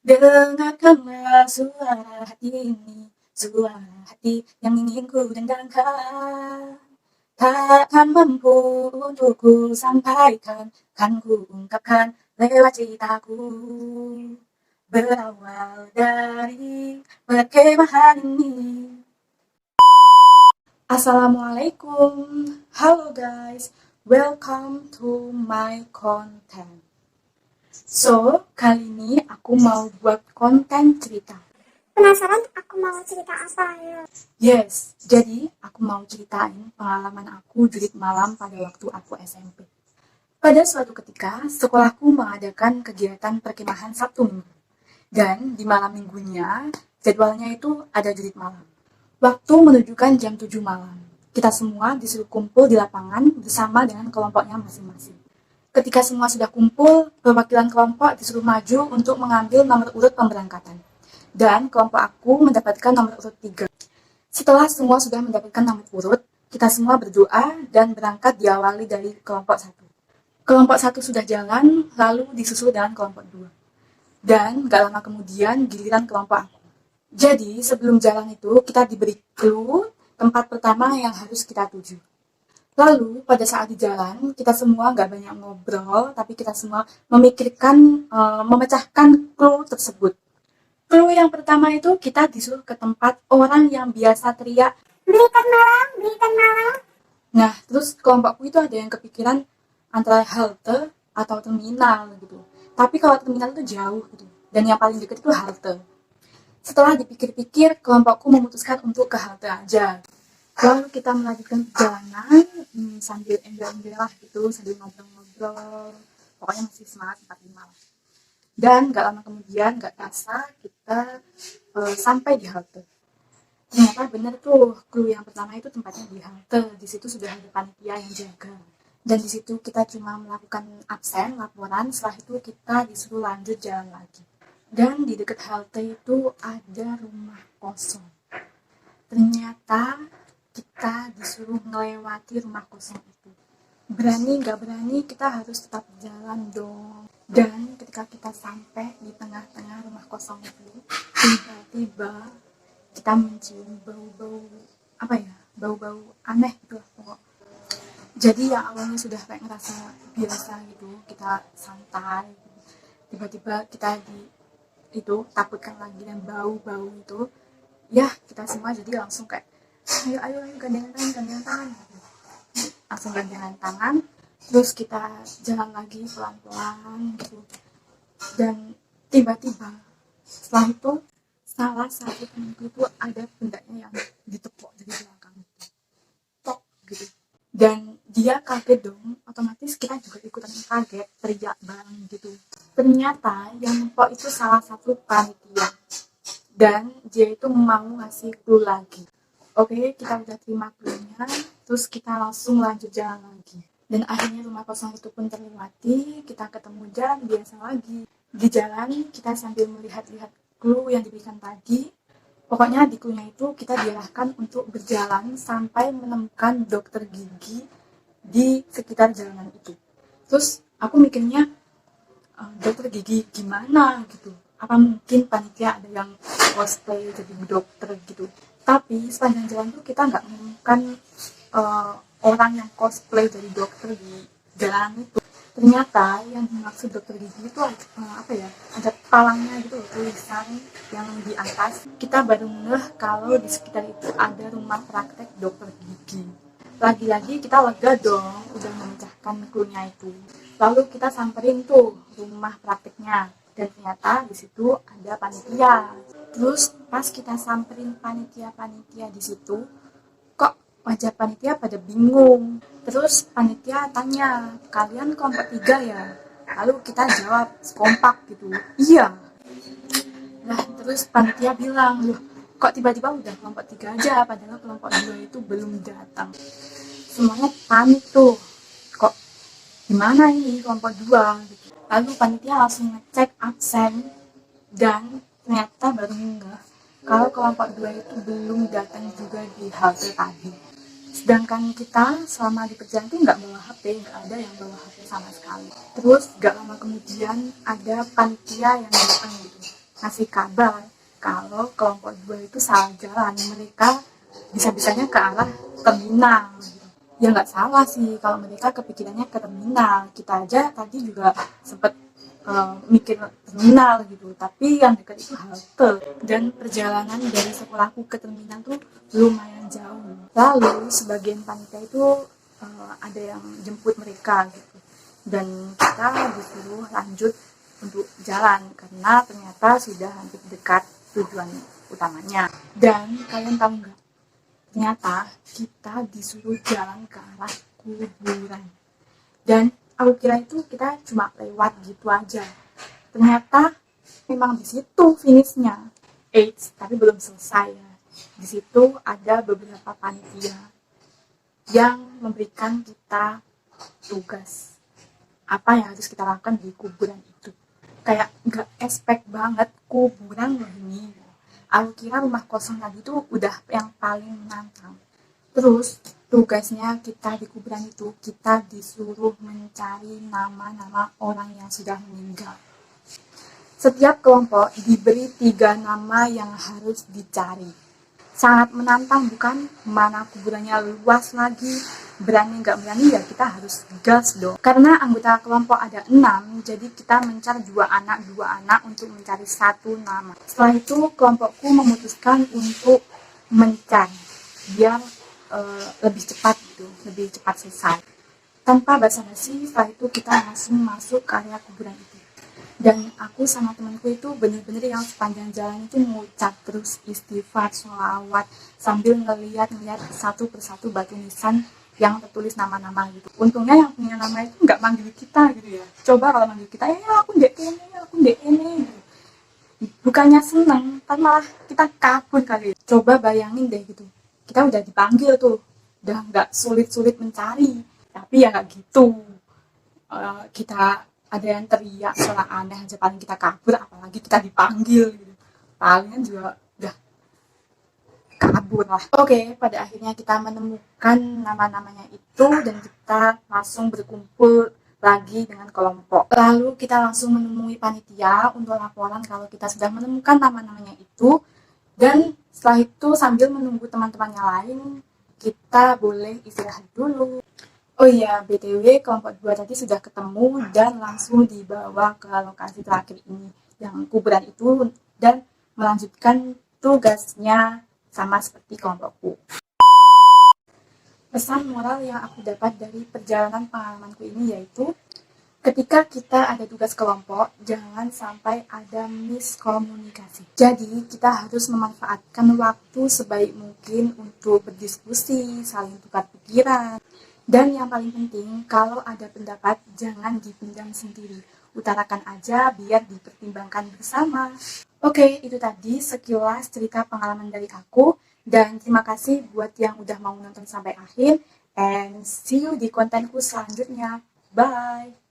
Dengarkanlah suara hati ini, suara hati yang ingin ku dendangkan. Takkan mampu untuk ku sampaikan, kan ku ungkapkan lewat ceritaku. Berawal dari perkemahan ini. Assalamualaikum, halo guys, welcome to my content. So, kali ini aku mau buat konten cerita. Penasaran aku mau cerita apa ya? Yes, jadi aku mau ceritain pengalaman aku julid malam pada waktu aku SMP. Pada suatu ketika, sekolahku mengadakan kegiatan perkemahan Sabtu Minggu. Dan di malam minggunya, jadwalnya itu ada julid malam. Waktu menunjukkan jam 7 malam. Kita semua disuruh kumpul di lapangan bersama dengan kelompoknya masing-masing. Ketika semua sudah kumpul, perwakilan kelompok disuruh maju untuk mengambil nomor urut pemberangkatan. Dan kelompok aku mendapatkan nomor urut 3. Setelah semua sudah mendapatkan nomor urut, kita semua berdoa dan berangkat diawali dari kelompok 1. Kelompok 1 sudah jalan, lalu disusul dengan kelompok 2. Dan gak lama kemudian giliran kelompok aku. Jadi sebelum jalan itu kita diberi clue tempat pertama yang harus kita tuju. Lalu pada saat di jalan kita semua nggak banyak ngobrol, tapi kita semua memikirkan, memecahkan clue tersebut. Clue yang pertama itu kita disuruh ke tempat orang yang biasa teriak, Belikan malam, belikan malam. nah terus kelompokku itu ada yang kepikiran antara halte atau terminal gitu. Tapi kalau terminal itu jauh gitu, dan yang paling dekat itu halte. Setelah dipikir-pikir, kelompokku memutuskan untuk ke halte aja. Lalu kita melanjutkan perjalanan sambil enjoy lah gitu, sambil ngobrol-ngobrol. Pokoknya masih semangat 45 lah. Dan gak lama kemudian, gak terasa kita sampai di halte. Ternyata bener tuh, clue yang pertama itu tempatnya di halte. Di situ sudah ada panitia yang jaga. Dan di situ kita cuma melakukan absen, laporan. Setelah itu kita disuruh lanjut jalan lagi. Dan di dekat halte itu ada rumah kosong. Ternyata kita disuruh melewati rumah kosong itu. Berani gak berani kita harus tetap jalan dong. Dan ketika kita sampai di tengah-tengah rumah kosong itu, tiba-tiba kita mencium bau-bau bau-bau aneh gitu lah pokok. Jadi yang awalnya sudah kayak ngerasa biasa gitu, kita santai gitu. Tiba-tiba kita takutkan lagi dan bau-bau itu, ya kita semua jadi langsung kayak ayo gandengan tangan langsung gandengan tangan, terus kita jalan lagi pelan-pelan gitu. Dan tiba-tiba setelah itu salah satu temanku itu ada pundaknya yang ditepok dari belakang, tok gitu. Dan dia kaget dong, otomatis kita juga ikutan kaget, teriak bareng gitu. Ternyata yang nempok itu salah satu panitia, dan dia itu mau ngasih clue lagi. Oke, kita udah terima clue-nya, terus kita langsung lanjut jalan lagi. Dan akhirnya rumah kosong itu pun terlewati, kita ketemu jalan biasa lagi. Di jalan kita sambil melihat-lihat clue yang diberikan tadi. Pokoknya di clue-nya itu kita diarahkan untuk berjalan sampai menemukan dokter gigi di sekitar jalanan itu. Terus aku mikirnya, dokter gigi gimana gitu, apa mungkin panitia ada yang cosplay jadi dokter gitu. Tapi sepanjang jalan tuh kita nggak menemukan orang yang cosplay jadi dokter di jalan itu. Ternyata yang dimaksud dokter gigi itu ada palangnya gitu loh, tulisan yang di atas. Kita baru ngeh kalau di sekitar itu ada rumah praktek dokter gigi. Lagi-lagi kita lega dong udah memecahkan clue-nya itu. Lalu kita samperin tuh rumah prakteknya, dan ternyata di situ ada panitia. Terus pas kita samperin panitia di situ, kok wajah panitia pada bingung. Terus panitia tanya, kalian kelompok 3 ya? Lalu kita jawab kompak gitu, iya. Nah terus panitia bilang, loh kok tiba-tiba udah kelompok 3 aja, padahal kelompok 2 itu belum datang. Semuanya panik tuh, kok gimana ini kelompok 2 gitu. Lalu panitia langsung ngecek absen, dan ternyata baru enggak kalau kelompok 2 itu belum datang juga di halte tadi. Sedangkan kita selama di perjalanan tuh nggak bawa HP, nggak ada yang bawa HP sama sekali. Terus gak lama kemudian ada panitia yang datang gitu, ngasih kabar kalau kelompok 2 itu salah jalan, mereka bisa-bisanya ke arah terminal gitu. Ya nggak salah sih kalau mereka kepikirannya ke terminal, kita aja tadi juga sempet mikir terminal gitu, tapi yang dekat itu halte, dan perjalanan dari sekolahku ke terminal tuh lumayan jauh. Lalu sebagian panitia itu ada yang jemput mereka gitu, dan kita disuruh lanjut untuk jalan karena ternyata sudah hampir dekat tujuan utamanya. Dan kalian tahu nggak, ternyata kita disuruh jalan ke arah kuburan. Dan aku kira itu kita cuma lewat gitu aja. Ternyata memang di situ finishnya. Eits, tapi belum selesai ya. Di situ ada beberapa panitia yang memberikan kita tugas apa yang harus kita lakukan di kuburan itu. Kayak nggak expect banget kuburan loh ini. Aku kira rumah kosong tadi itu udah yang paling menantang. Terus tugasnya kita di kuburan itu, kita disuruh mencari nama-nama orang yang sudah meninggal. Setiap kelompok diberi 3 nama yang harus dicari. Sangat menantang bukan? Mana kuburannya luas lagi. Berani nggak berani ya kita harus gas dong. Karena anggota kelompok ada 6, jadi kita mencari 2 anak untuk mencari 1 nama. Setelah itu kelompokku memutuskan untuk mencari biar lebih cepat gitu, lebih cepat selesai. Tanpa basa-basi, setelah itu kita langsung masuk ke area kuburan itu. Dan aku sama temanku itu bener-bener yang sepanjang jalan itu ngucap terus istighfar, sholawat, sambil ngeliat satu persatu batu nisan yang tertulis nama-nama gitu. Untungnya yang punya nama itu nggak manggil kita gitu ya. Coba kalau manggil kita, aku ndek ini, aku ndek ini gitu. Bukannya seneng, kan malah kita kabur kali. Coba bayangin deh gitu, kita udah dipanggil tuh, udah nggak sulit-sulit mencari, tapi ya nggak gitu. Kita ada yang teriak suara aneh aja paling kita kabur, apalagi kita dipanggil gitu, palingan juga udah kabur lah. Oke, pada akhirnya kita menemukan nama-namanya itu dan kita langsung berkumpul lagi dengan kelompok. Lalu kita langsung menemui panitia untuk laporan kalau kita sudah menemukan nama-namanya itu. Dan setelah itu sambil menunggu teman-temannya lain, kita boleh istirahat dulu. Oh iya, BTW kelompok 2 tadi sudah ketemu dan langsung dibawa ke lokasi terakhir ini, yang kuburan itu, dan melanjutkan tugasnya sama seperti kelompokku. Pesan moral yang aku dapat dari perjalanan pengalamanku ini yaitu, ketika kita ada tugas kelompok, jangan sampai ada miskomunikasi. Jadi, kita harus memanfaatkan waktu sebaik mungkin untuk berdiskusi, saling tukar pikiran. Dan yang paling penting, kalau ada pendapat, jangan dipendam sendiri. Utarakan aja biar dipertimbangkan bersama. Oke, itu tadi sekilas cerita pengalaman dari aku. Dan terima kasih buat yang udah mau nonton sampai akhir. And see you di kontenku selanjutnya. Bye!